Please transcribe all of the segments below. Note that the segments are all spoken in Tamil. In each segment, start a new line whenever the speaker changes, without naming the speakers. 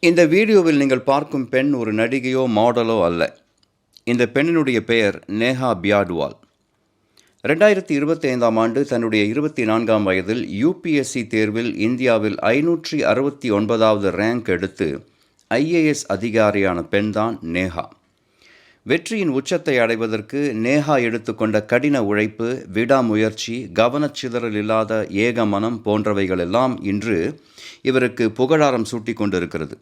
இந்த வீடியோவில் நீங்கள் பார்க்கும் பெண் ஒரு நடிகையோ மாடலோ அல்ல. இந்த பெண்ணினுடைய பெயர் நேஹா பியாட்வால். 2025ஆம் ஆண்டு தன்னுடைய 24ஆம் வயதில் யுபிஎஸ்சி தேர்வில் இந்தியாவில் 569வது ரேங்க் எடுத்து ஐஏஎஸ் அதிகாரியான பெண்தான் நேஹா. வெற்றியின் உச்சத்தை அடைவதற்கு நேஹா எடுத்துக்கொண்ட கடின உழைப்பு, விடாமுயற்சி, கவனச்சிதறல் இல்லாத ஏக மனம் போன்றவைகளெல்லாம் இன்று இவருக்கு புகழாரம் சூட்டி கொண்டிருக்கிறது.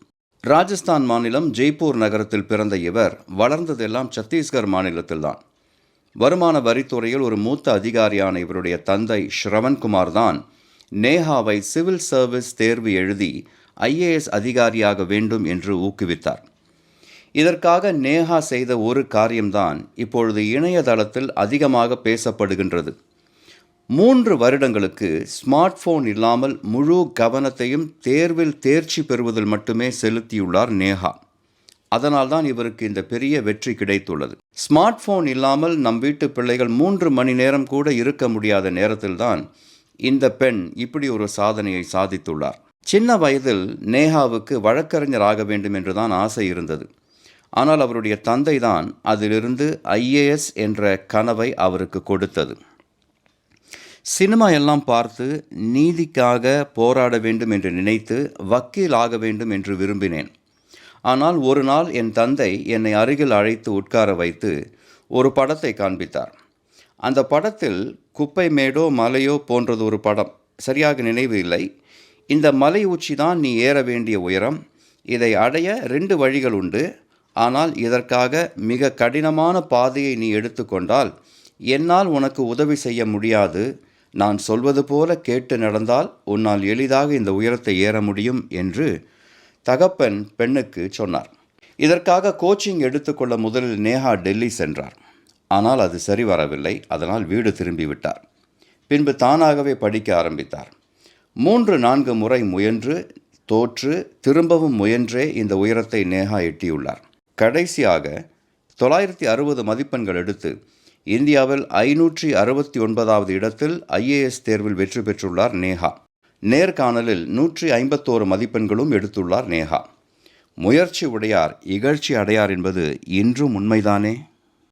ராஜஸ்தான் மாநிலம் ஜெய்ப்பூர் நகரத்தில் பிறந்த இவர் வளர்ந்ததெல்லாம் சத்தீஸ்கர் மாநிலத்தில்தான். வருமான வரித்துறையில் ஒரு மூத்த அதிகாரியான இவருடைய தந்தை ஸ்ரவன்குமார் தான் நேஹாவை சிவில் சர்வீஸ் தேர்வு எழுதி ஐஏஎஸ் அதிகாரியாக வேண்டும் என்று ஊக்குவித்தார். இதற்காக நேஹா செய்த ஒரு காரியம்தான் இப்பொழுது இணையதளத்தில் அதிகமாக பேசப்படுகின்றது. 3 வருடங்களுக்கு ஸ்மார்ட் போன் இல்லாமல் முழு கவனத்தையும் தேர்வில் தேர்ச்சி பெறுவதில் மட்டுமே செலுத்தியுள்ளார் நேஹா. அதனால்தான் இவருக்கு இந்த பெரிய வெற்றி கிடைத்துள்ளது. ஸ்மார்ட் போன் இல்லாமல் நம் வீட்டு பிள்ளைகள் 3 மணி நேரம் கூட இருக்க முடியாத நேரத்தில்தான் இந்த பெண் இப்படி ஒரு சாதனையை சாதித்துள்ளார். சின்ன வயதில் நேஹாவுக்கு வழக்கறிஞர் ஆக வேண்டும் என்றுதான் ஆசை இருந்தது. ஆனால் அவருடைய தந்தை தான் அதிலிருந்து ஐஏஎஸ் என்ற கனவை அவருக்கு கொடுத்தது. சினிமா எல்லாம் பார்த்து நீதிக்காக போராட வேண்டும் என்று நினைத்து வக்கீல் ஆக வேண்டும் என்று விரும்பினேன். ஆனால் ஒரு நாள் என் தந்தை என்னை அருகில் அழைத்து உட்கார வைத்து ஒரு படத்தை காண்பித்தார். அந்த படத்தில் குப்பை மேடோ மலையோ போன்றது ஒரு படம், சரியாக நினைவு இல்லை. இந்த மலை உச்சி தான் நீ ஏற வேண்டிய உயரம். இதை அடைய 2 வழிகள் உண்டு. ஆனால் இதற்காக மிக கடினமான பாதையை நீ எடுத்துக்கொண்டால் என்னால் உனக்கு உதவி செய்ய முடியாது. நான் சொல்வது போல கேட்டு நடந்தால் உன்னால் எளிதாக இந்த உயரத்தை ஏற முடியும் என்று தகப்பன் பெண்ணுக்கு சொன்னார். இதற்காக கோச்சிங் எடுத்துக்கொள்ள முதலில் நேஹா டெல்லி சென்றார். ஆனால் அது சரி வரவில்லை. அதனால் வீடு திரும்பிவிட்டார். பின்பு தானாகவே படிக்க ஆரம்பித்தார். 3-4 முறை முயன்று தோற்று திரும்பவும் முயன்றே இந்த உயரத்தை நேஹா எட்டியுள்ளார். கடைசியாக 960 மதிப்பெண்கள் எடுத்து இந்தியாவில் 569வது இடத்தில் ஐஏஎஸ் தேர்வில் வெற்றி பெற்றுள்ளார் நேஹா. நேர்காணலில் 151 மதிப்பெண்களும் எடுத்துள்ளார் நேஹா. முயற்சி உடையார் இகழ்ச்சி அடையார் என்பது இன்றும் உண்மைதானே?